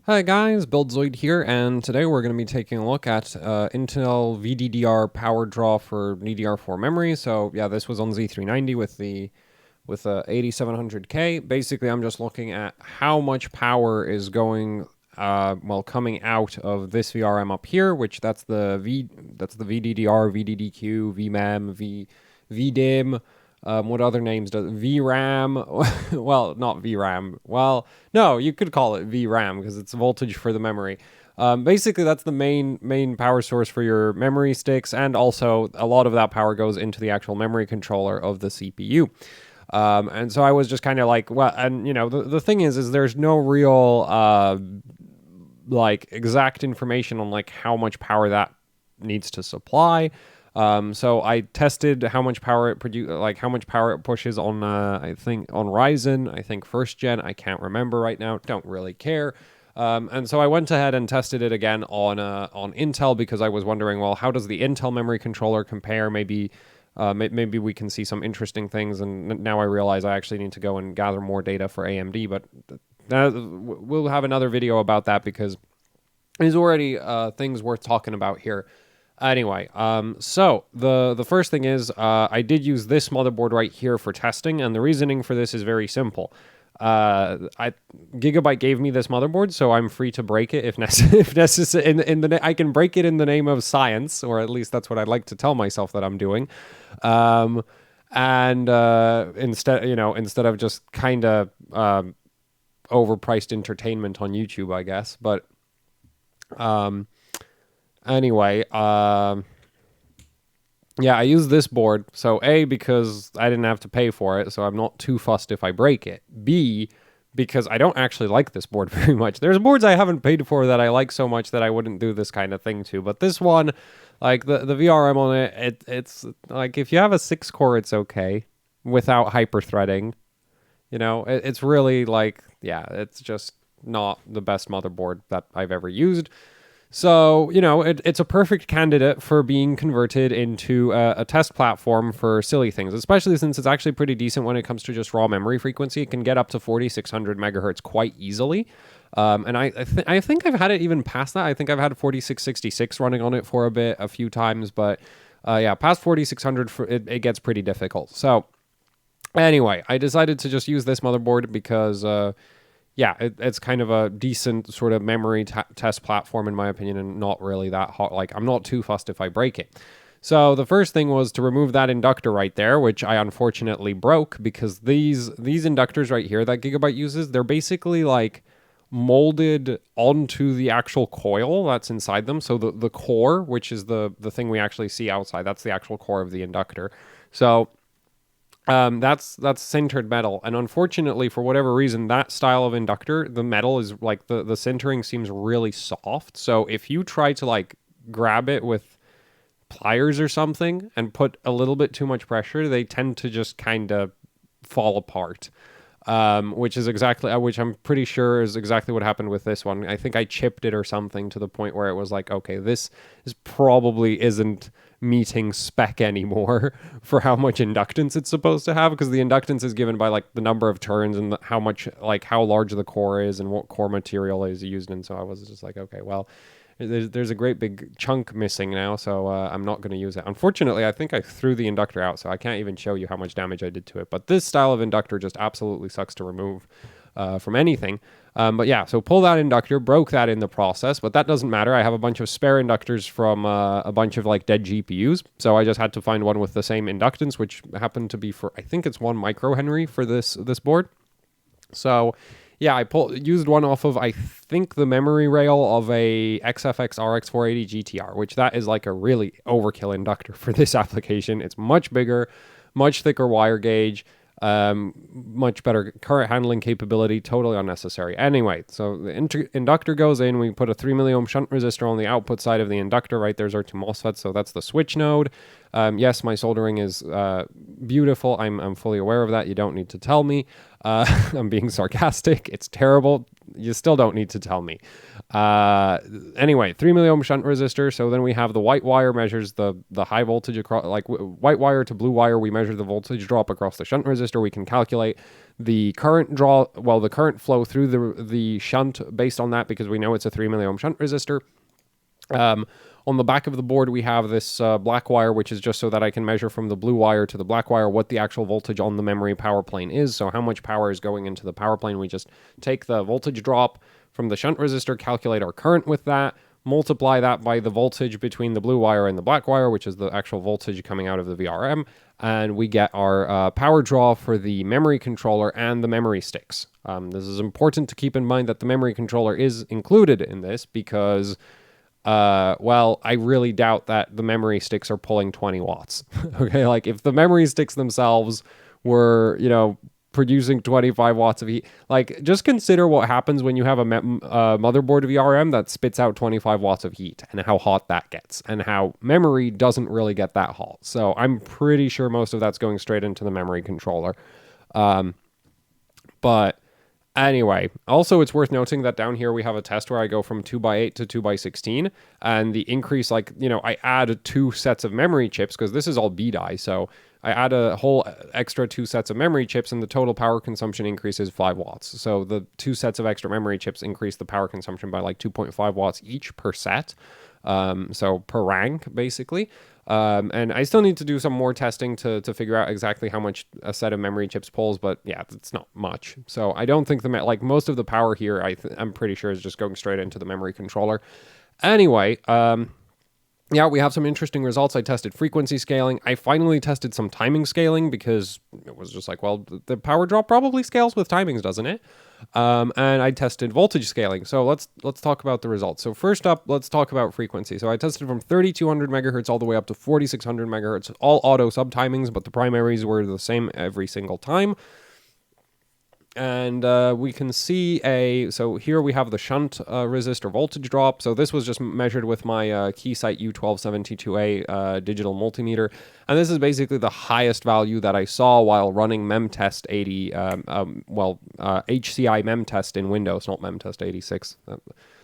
Hi guys, BuildZoid here, and today we're going to be taking a look at Intel VDDR power draw for DDR4 memory. So yeah, this was on Z390 with the 8700K. Basically, I'm just looking at how much power is going coming out of this VRM up here, which that's the VDDR, VDDQ, VMEM, VDIMM. What other names does VRAM? Well, not VRAM. Well, no, you could call it VRAM because it's voltage for the memory. Basically, that's the main power source for your memory sticks, and also a lot of that power goes into the actual memory controller of the CPU. And so I was just kind of like, well, and you know, the thing is there's no real like exact information on like how much power that needs to supply. So I tested how much power it how much power it pushes on, I think on Ryzen, I think first gen, I can't remember right now, don't really care. And so I went ahead and tested it again on Intel because I was wondering, well, how does the Intel memory controller compare? Maybe we can see some interesting things. And now I realize I actually need to go and gather more data for AMD, but we'll have another video about that because there's already things worth talking about here. Anyway, so the first thing is I did use this motherboard right here for testing, and the reasoning for this is very simple. Gigabyte gave me this motherboard, so I'm free to break it if necessary. I can break it in the name of science, or at least that's what I'd like to tell myself that I'm doing. Instead of just kind of overpriced entertainment on YouTube, I guess. But anyway, yeah, I use this board. So A, because I didn't have to pay for it, so I'm not too fussed if I break it. B, because I don't actually like this board very much. There's boards I haven't paid for that I like so much that I wouldn't do this kind of thing to. But this one, like the VRM on it's like if you have a 6-core, it's okay without hyper-threading. You know, it's really like, yeah, it's just not the best motherboard that I've ever used. So, you know, it's a perfect candidate for being converted into a test platform for silly things, especially since it's actually pretty decent when it comes to just raw memory frequency. It can get up to 4600 megahertz quite easily. And I think I've had it even past that. I think I've had 4666 running on it for a few times. But yeah, past 4600, it gets pretty difficult. So anyway, I decided to just use this motherboard because yeah, it's kind of a decent sort of memory test platform in my opinion, and not really that hot. Like, I'm not too fussed if I break it. So the first thing was to remove that inductor right there, which I unfortunately broke because these inductors right here that Gigabyte uses, they're basically like molded onto the actual coil that's inside them. So the core, which is the thing we actually see outside, that's the actual core of the inductor. So that's sintered metal, and unfortunately, for whatever reason, that style of inductor, the metal is like the sintering seems really soft. So if you try to like grab it with pliers or something and put a little bit too much pressure, they tend to just kind of fall apart. Which I'm pretty sure is exactly what happened with this one. I think I chipped it or something to the point where it was like, okay, this probably isn't meeting spec anymore for how much inductance it's supposed to have, because the inductance is given by like the number of turns and how large the core is and what core material is used. And so I was just like, okay, well, there's a great big chunk missing now, so I'm not going to use it. Unfortunately, I think I threw the inductor out, so I can't even show you how much damage I did to it. But this style of inductor just absolutely sucks to remove from anything. But yeah, so pull that inductor, broke that in the process, but that doesn't matter. I have a bunch of spare inductors from a bunch of like dead GPUs, so I just had to find one with the same inductance, which happened to be for, I think it's 1 microhenry for this board. So yeah, I used one off of, I think, the memory rail of a XFX RX 480 GTR, which that is like a really overkill inductor for this application. It's much bigger, much thicker wire gauge, much better current handling capability, totally unnecessary. Anyway, so the inductor goes in, we put a 3 milliohm shunt resistor on the output side of the inductor, right? There's our 2 MOSFETs, so that's the switch node. Yes, my soldering is beautiful. I'm fully aware of that. You don't need to tell me. I'm being sarcastic. It's terrible. You still don't need to tell me. Anyway, 3 milliohm shunt resistor. So then we have the white wire measures the high voltage across, like white wire to blue wire. We measure the voltage drop across the shunt resistor. We can calculate the current draw, well, the current flow through the shunt based on that, because we know it's a 3 milliohm shunt resistor. On the back of the board, we have this black wire, which is just so that I can measure from the blue wire to the black wire what the actual voltage on the memory power plane is. So how much power is going into the power plane. We just take the voltage drop from the shunt resistor, calculate our current with that, multiply that by the voltage between the blue wire and the black wire, which is the actual voltage coming out of the VRM, and we get our power draw for the memory controller and the memory sticks. This is important to keep in mind that the memory controller is included in this because... well, I really doubt that the memory sticks are pulling 20 watts. Okay, like if the memory sticks themselves were, producing 25 watts of heat, like just consider what happens when you have a motherboard VRM that spits out 25 watts of heat and how hot that gets, and how memory doesn't really get that hot. So I'm pretty sure most of that's going straight into the memory controller. But anyway, also it's worth noting that down here we have a test where I go from 2x8 to 2x16, and the increase, I add 2 sets of memory chips, because this is all BDI, so I add a whole extra 2 sets of memory chips, and the total power consumption increases 5 watts. So the 2 sets of extra memory chips increase the power consumption by like 2.5 watts each per set, so per rank, basically. And I still need to do some more testing to figure out exactly how much a set of memory chips pulls, but yeah, it's not much. So I don't think most of the power here, I'm pretty sure is just going straight into the memory controller. Anyway, yeah, we have some interesting results. I tested frequency scaling. I finally tested some timing scaling, because it was just like, well, the power drop probably scales with timings, doesn't it? And I tested voltage scaling. So let's talk about the results. So first up, let's talk about frequency. So I tested from 3200 megahertz all the way up to 4600 megahertz, all auto subtimings, but the primaries were the same every single time. And we can see so here we have the shunt resistor voltage drop. So this was just measured with my Keysight U1272A digital multimeter. And this is basically the highest value that I saw while running MEM test 80, HCI MEM test in Windows, not MEM test 86.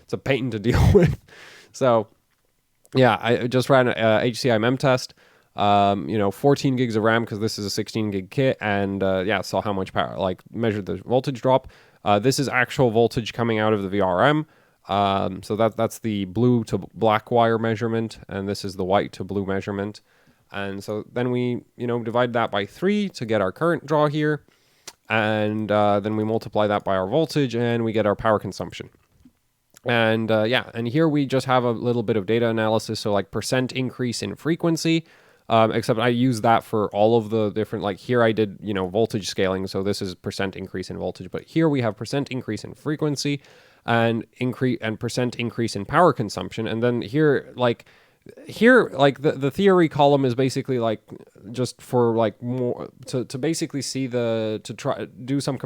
It's a pain to deal with. So yeah, I just ran a HCI MEM test. 14 gigs of RAM, because this is a 16 gig kit, and saw how much power, measured the voltage drop. This is actual voltage coming out of the VRM. So that's the blue to black wire measurement, and this is the white to blue measurement. And so then we, divide that by 3 to get our current draw here, and then we multiply that by our voltage, and we get our power consumption. And and here we just have a little bit of data analysis, so like percent increase in frequency. Except I use that for all of the different, here I did, voltage scaling. So this is percent increase in voltage, but here we have percent increase in frequency and percent increase in power consumption. And then here, the theory column is basically just for more to basically see to try do some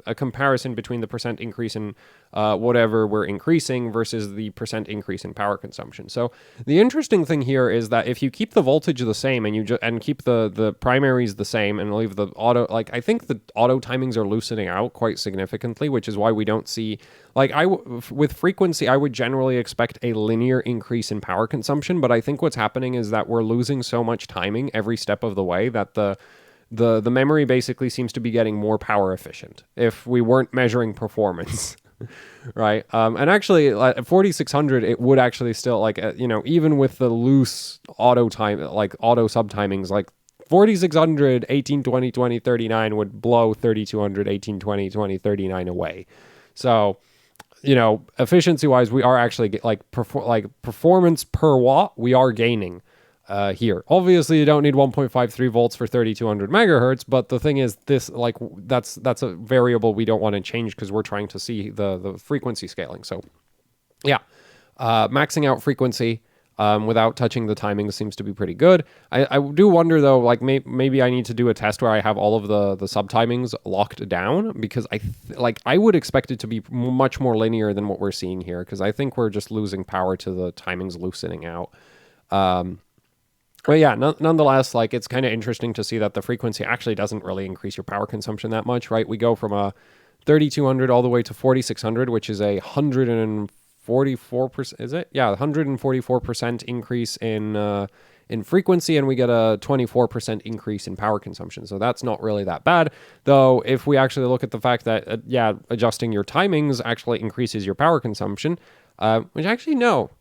a comparison between the percent increase in whatever we're increasing versus the percent increase in power consumption. So the interesting thing here is that if you keep the voltage the same and keep the primaries the same and leave the auto, I think the auto timings are loosening out quite significantly, which is why we don't see, with frequency, I would generally expect a linear increase in power consumption, but I think what's happening is that we're losing so much timing every step of the way that the memory basically seems to be getting more power efficient if we weren't measuring performance. Right. And actually at 4600, it would actually still even with the loose auto subtimings, 4600, 1820, 2039 would blow 3200, 1820, 2039 away. So, efficiency wise, we are actually performance per watt, we are gaining here. Obviously, you don't need 1.53 volts for 3200 megahertz, but the thing is, this that's a variable we don't want to change because we're trying to see the frequency scaling. So, yeah, maxing out frequency without touching the timing seems to be pretty good. I do wonder though, maybe I need to do a test where I have all of the subtimings locked down, because I would expect it to be much more linear than what we're seeing here, because I think we're just losing power to the timings loosening out. But yeah, nonetheless, like it's kind of interesting to see that the frequency actually doesn't really increase your power consumption that much, right? We go from a 3200 all the way to 4600, which is a 144%. Is it? Yeah, 144% increase in frequency, and we get a 24% increase in power consumption. So that's not really that bad. Though, if we actually look at the fact that adjusting your timings actually increases your power consumption, which actually no.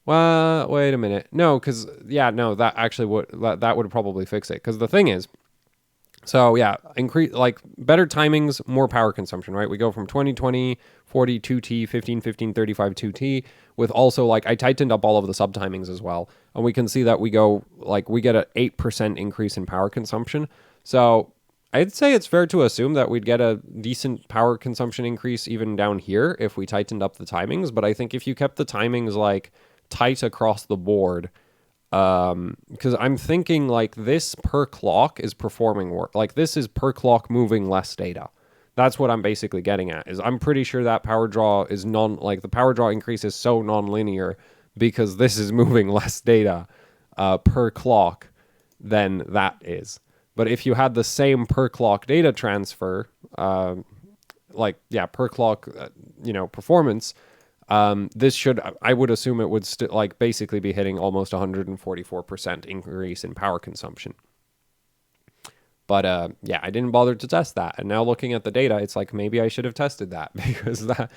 Well, wait a minute. No, because, that actually that would probably fix it. Because the thing is, so yeah, increase, like, better timings, more power consumption, right? We go from 2020, 40, 2T, 15, 15, 35, 2T, with also, like, I tightened up all of the sub-timings as well. And we can see that we get an 8% increase in power consumption. So I'd say it's fair to assume that we'd get a decent power consumption increase even down here if we tightened up the timings. But I think if you kept the timings, like, tight across the board, because I'm thinking like this per clock is performing work, like this is per clock moving less data. That's what I'm basically getting at, is I'm pretty sure that power draw is the power draw increase is so non-linear because this is moving less data per clock than that is. But if you had the same per clock data transfer, per clock performance, this should, I would assume it would basically be hitting almost 144% increase in power consumption. But I didn't bother to test that. And now looking at the data, it's like maybe I should have tested that because that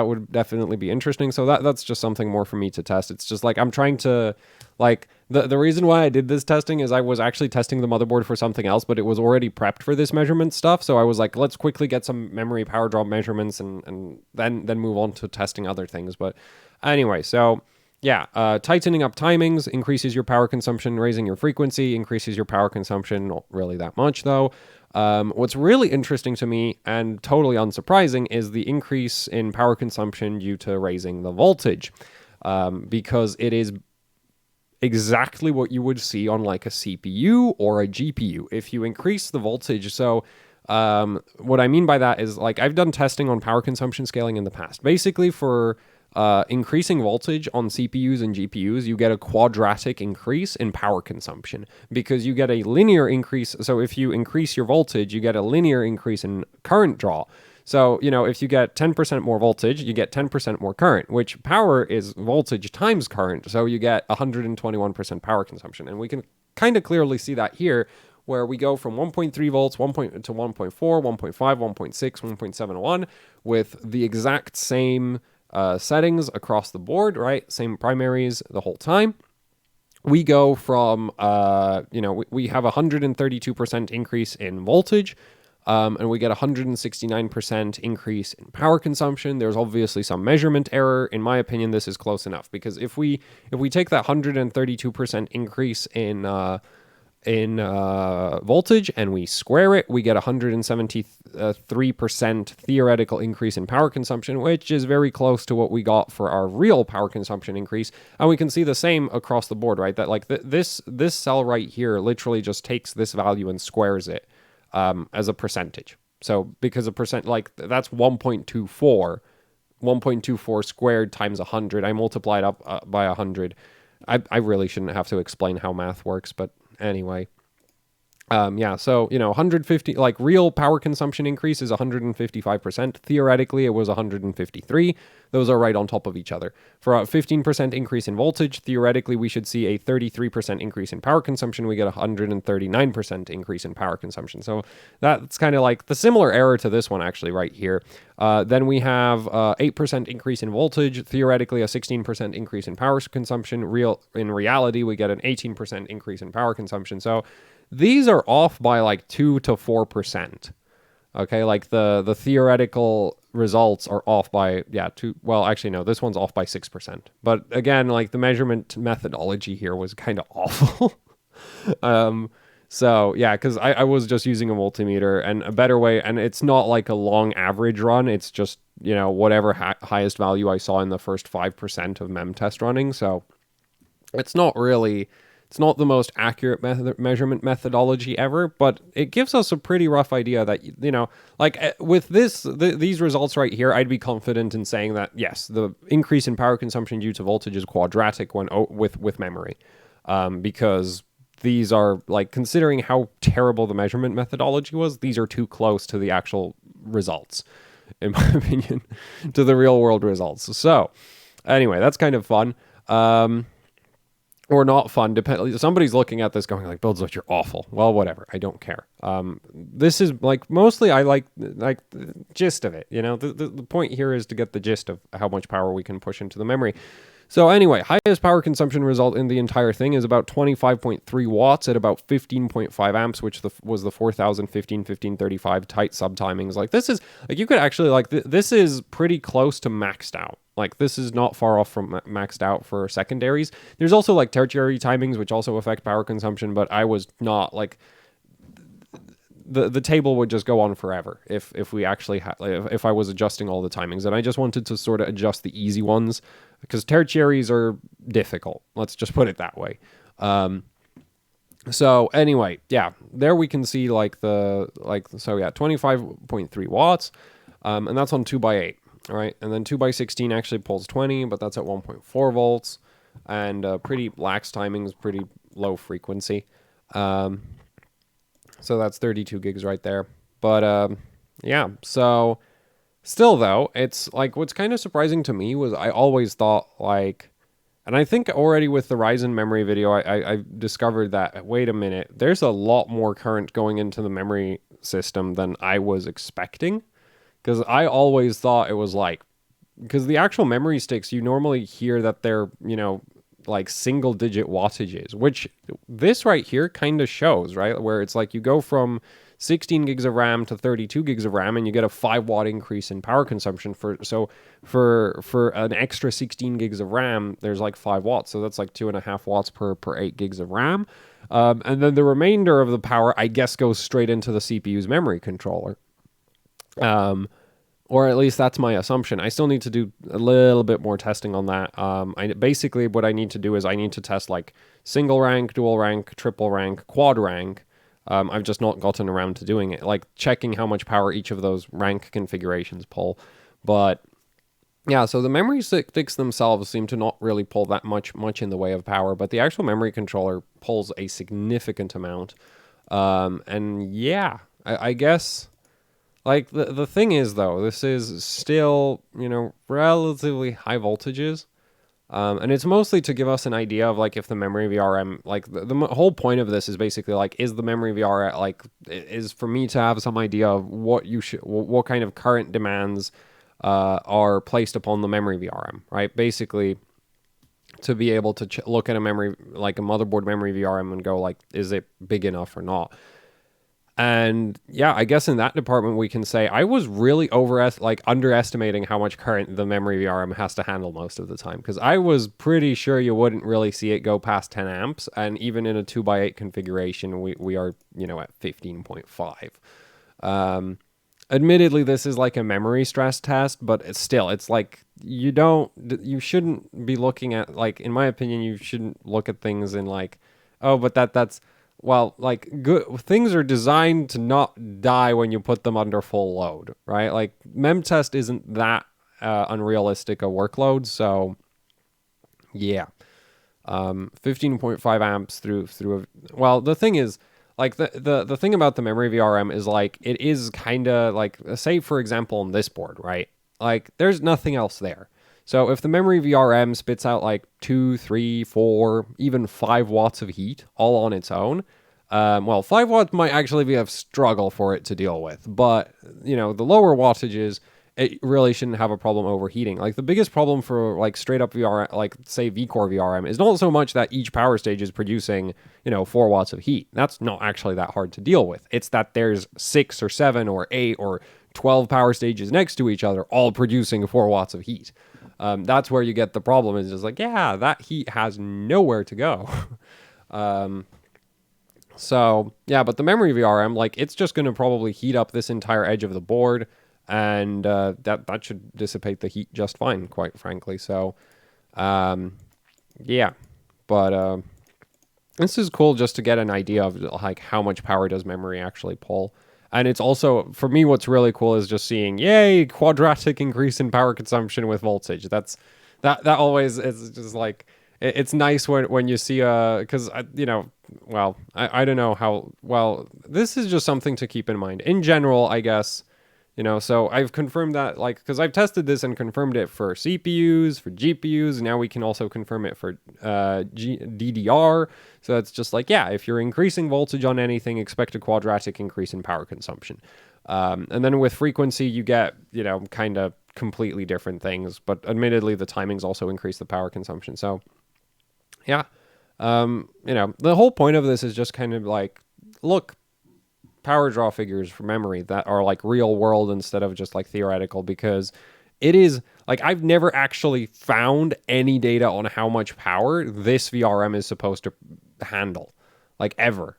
would definitely be interesting. So that's just something more for me to test. It's just like I'm trying to, like, the reason why I did this testing is I was actually testing the motherboard for something else, but it was already prepped for this measurement stuff. So I was like, let's quickly get some memory power draw measurements and then move on to testing other things. But anyway, so tightening up timings increases your power consumption, raising your frequency increases your power consumption, not really that much though. What's really interesting to me and totally unsurprising is the increase in power consumption due to raising the voltage, because it is exactly what you would see on like a CPU or a GPU if you increase the voltage. So what I mean by that is, like, I've done testing on power consumption scaling in the past. Basically, for increasing voltage on CPUs and GPUs, you get a quadratic increase in power consumption because you get a linear increase. So if you increase your voltage, you get a linear increase in current draw. So, if you get 10% more voltage, you get 10% more current, which power is voltage times current. So you get 121% power consumption. And we can kind of clearly see that here, where we go from 1.3 volts to 1.4, 1.5, 1.6, 1.71 with the exact same settings across the board, right? Same primaries the whole time. We go from, we have a 132% increase in voltage, and we get a 169% increase in power consumption. There's obviously some measurement error. In my opinion, this is close enough because if we take that 132% increase in voltage and we square it, we get 173% theoretical increase in power consumption, which is very close to what we got for our real power consumption increase. And we can see the same across the board, right? That like this cell right here literally just takes this value and squares it as a percentage. So because a percent, like, that's 1.24 squared times 100. I multiplied up by 100. I really shouldn't have to explain how math works, but anyway. So, 150, like, real power consumption increase is 155%. Theoretically, it was 153. Those are right on top of each other. For a 15% increase in voltage, theoretically, we should see a 33% increase in power consumption. We get a 139% increase in power consumption. So that's kind of like the similar error to this one, actually, right here. Then we have 8% increase in voltage. Theoretically, a 16% increase in power consumption. In reality, we get an 18% increase in power consumption. So these are off by like 2 to 4%. Okay, like the theoretical results are off by, this one's off by 6%. But again, like, the measurement methodology here was kind of awful. Because I was just using a multimeter, and a better way, and it's not like a long average run, it's just, whatever highest value I saw in the first 5% of MEM test running. So it's not the most accurate measurement methodology ever, but it gives us a pretty rough idea that, with these results right here, I'd be confident in saying that, yes, the increase in power consumption due to voltage is quadratic when with memory. because these are, like, considering how terrible the measurement methodology was, these are too close to the actual results, in my opinion, to the real world results. So anyway, that's kind of fun. Or not fun, somebody's looking at this going like, build switch, you're awful. Well, whatever, I don't care. This is, like, mostly I like the gist of it, you know. The point here is to get the gist of how much power we can push into the memory. So anyway, highest power consumption result in the entire thing is about 25.3 watts at about 15.5 amps, which was the 4015-1535 tight subtimings. Like, this is, like, you could actually, like, this is pretty close to maxed out. Like, this is not far off from maxed out for secondaries. There's also, like, tertiary timings, which also affect power consumption, but I was not, like, the table would just go on forever if we actually had, if I was adjusting all the timings, and I just wanted to sort of adjust the easy ones because tertiaries are difficult. Let's just put it that way. So anyway, yeah, there we can see, like, so yeah, 25.3 watts, and that's on 2x8. All right, and then 2x16 actually pulls 20, but that's at 1.4 volts, and pretty lax timings, pretty low frequency. So that's 32 gigs right there. But yeah, so still though, it's like, what's kind of surprising to me was I always thought, like, and I think already with the Ryzen memory video, I discovered that, wait a minute, there's a lot more current going into the memory system than I was expecting. Because I always thought it was like, because the actual memory sticks, you normally hear that they're, you know, like single digit wattages, which this right here kind of shows, right? Where it's like you go from 16 gigs of RAM to 32 gigs of RAM and you get a 5 watt increase in power consumption for an extra 16 gigs of RAM, there's like 5 watts. So that's like 2.5 watts per 8 gigs of RAM. And then the remainder of the power, I guess, goes straight into the CPU's memory controller. Or at least that's my assumption. I still need to do a little bit more testing on that. Basically what I need to do is I need to test, like, single rank, dual rank, triple rank, quad rank. I've just not gotten around to doing it, like checking how much power each of those rank configurations pull. But yeah, so the memory sticks themselves seem to not really pull that much in the way of power, but the actual memory controller pulls a significant amount. And yeah, I guess... Like, the thing is, though, this is still, you know, relatively high voltages. And it's mostly to give us an idea of, like, if the memory VRM, like, the whole point of this is basically, like, is the memory VR, like, is for me to have some idea of what kind of current demands are placed upon the memory VRM, right? Basically, to be able to look at a memory, like a motherboard memory VRM and go, like, is it big enough or not? And yeah, I guess in that department we can say I was really underestimating how much current the memory VRM has to handle most of the time, because I was pretty sure you wouldn't really see it go past 10 amps, and even in a 2x8 configuration we are, you know, at 15.5. Admittedly, this is like a memory stress test, but it's like you shouldn't be looking at, like, in my opinion, you shouldn't look at things in like, oh, but that's well, like, good things are designed to not die when you put them under full load, right? Like, MEM test isn't that unrealistic a workload, so yeah. 15.5 amps through well, the thing is, like, the thing about the memory VRM is, like, it is kind of like, say for example on this board, right? Like, there's nothing else there. So if the memory VRM spits out like 2, 3, 4, even 5 watts of heat all on its own, well, 5 watts might actually be a struggle for it to deal with. But, you know, the lower wattages, it really shouldn't have a problem overheating. Like, the biggest problem for, like, straight up VRM, like, say VCore VRM, is not so much that each power stage is producing, you know, 4 watts of heat. That's not actually that hard to deal with. It's that there's 6 or 7 or 8 or 12 power stages next to each other all producing 4 watts of heat. That's where you get the problem. Is just like, yeah, that heat has nowhere to go. So yeah, but the memory VRM, like, it's just going to probably heat up this entire edge of the board, and that should dissipate the heat just fine, quite frankly. So yeah, but this is cool just to get an idea of, like, how much power does memory actually pull. And it's also, for me, what's really cool is just seeing, yay, quadratic increase in power consumption with voltage. That always is just like, it's nice when you see because you know, well, I don't know how well this is just something to keep in mind in general, I guess. You know, so I've confirmed that, like, because I've tested this and confirmed it for CPUs, for GPUs, and now we can also confirm it for DDR. So it's just like, yeah, if you're increasing voltage on anything, expect a quadratic increase in power consumption. And then with frequency, you get, you know, kind of completely different things. But admittedly, the timings also increase the power consumption. So, yeah, you know, the whole point of this is just kind of like, look, power draw figures for memory that are like real world instead of just like theoretical, because it is like I've never actually found any data on how much power this VRM is supposed to handle, like ever.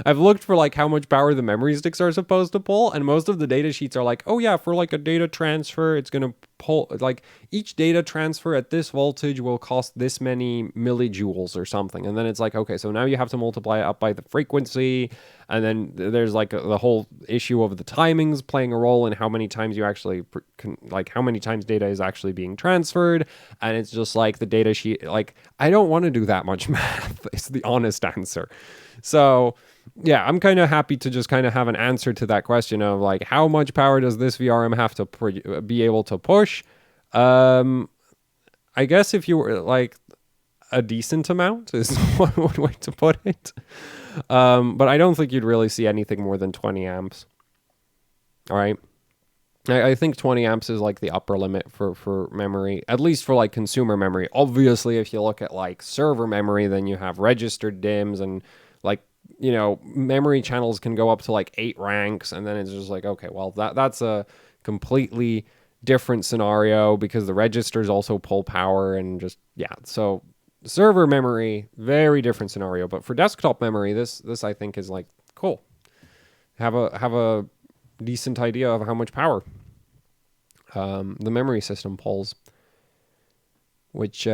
I've looked for like how much power the memory sticks are supposed to pull, and most of the data sheets are like, oh yeah, for like a data transfer, it's gonna pull like each data transfer at this voltage will cost this many millijoules or something, and then it's like, okay, so now you have to multiply it up by the frequency, and then there's like the whole issue of the timings playing a role in how many times you actually like how many times data is actually being transferred, and it's just like the data sheet, like I don't want to do that much math. It's the honest answer. So yeah, I'm kind of happy to just kind of have an answer to that question of like, how much power does this VRM have to be able to push? I guess if you were like a decent amount is one way to put it. But I don't think you'd really see anything more than 20 amps. All right. I think 20 amps is like the upper limit for memory, at least for like consumer memory. Obviously, if you look at like server memory, then you have registered DIMMs and like, you know, memory channels can go up to like 8 ranks. And then it's just like, okay, well, that's a completely different scenario because the registers also pull power and just, yeah. So server memory, very different scenario. But for desktop memory, this I think is like cool. Have a decent idea of how much power the memory system pulls, which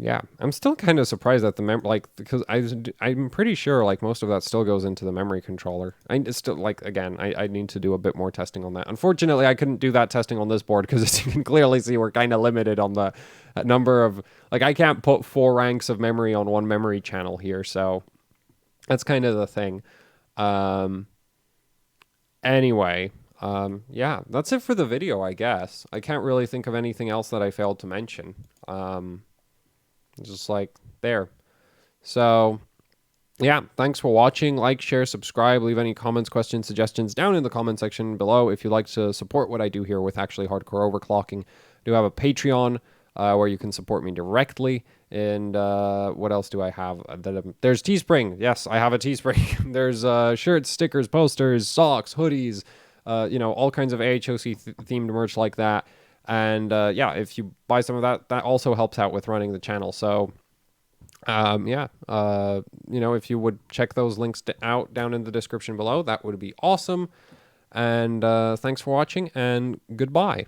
yeah, I'm still kind of surprised that because I'm pretty sure like most of that still goes into the memory controller. It's still like, again, I need to do a bit more testing on that. Unfortunately, I couldn't do that testing on this board because as you can clearly see, we're kind of limited on the number of, like, I can't put 4 ranks of memory on one memory channel here, so that's kind of the thing. Anyway, yeah, that's it for the video, I guess. I can't really think of anything else that I failed to mention. Just like there. So, yeah, thanks for watching. Like, share, subscribe, leave any comments, questions, suggestions down in the comment section below. If you'd like to support what I do here with actually hardcore overclocking, I do have a Patreon where you can support me directly. And what else do I have? There's Teespring. Yes, I have a Teespring. There's shirts, stickers, posters, socks, hoodies, you know, all kinds of AHOC themed merch like that. And yeah, if you buy some of that, that also helps out with running the channel. So yeah, you know, if you would check those links out down in the description below, that would be awesome. And thanks for watching, and goodbye.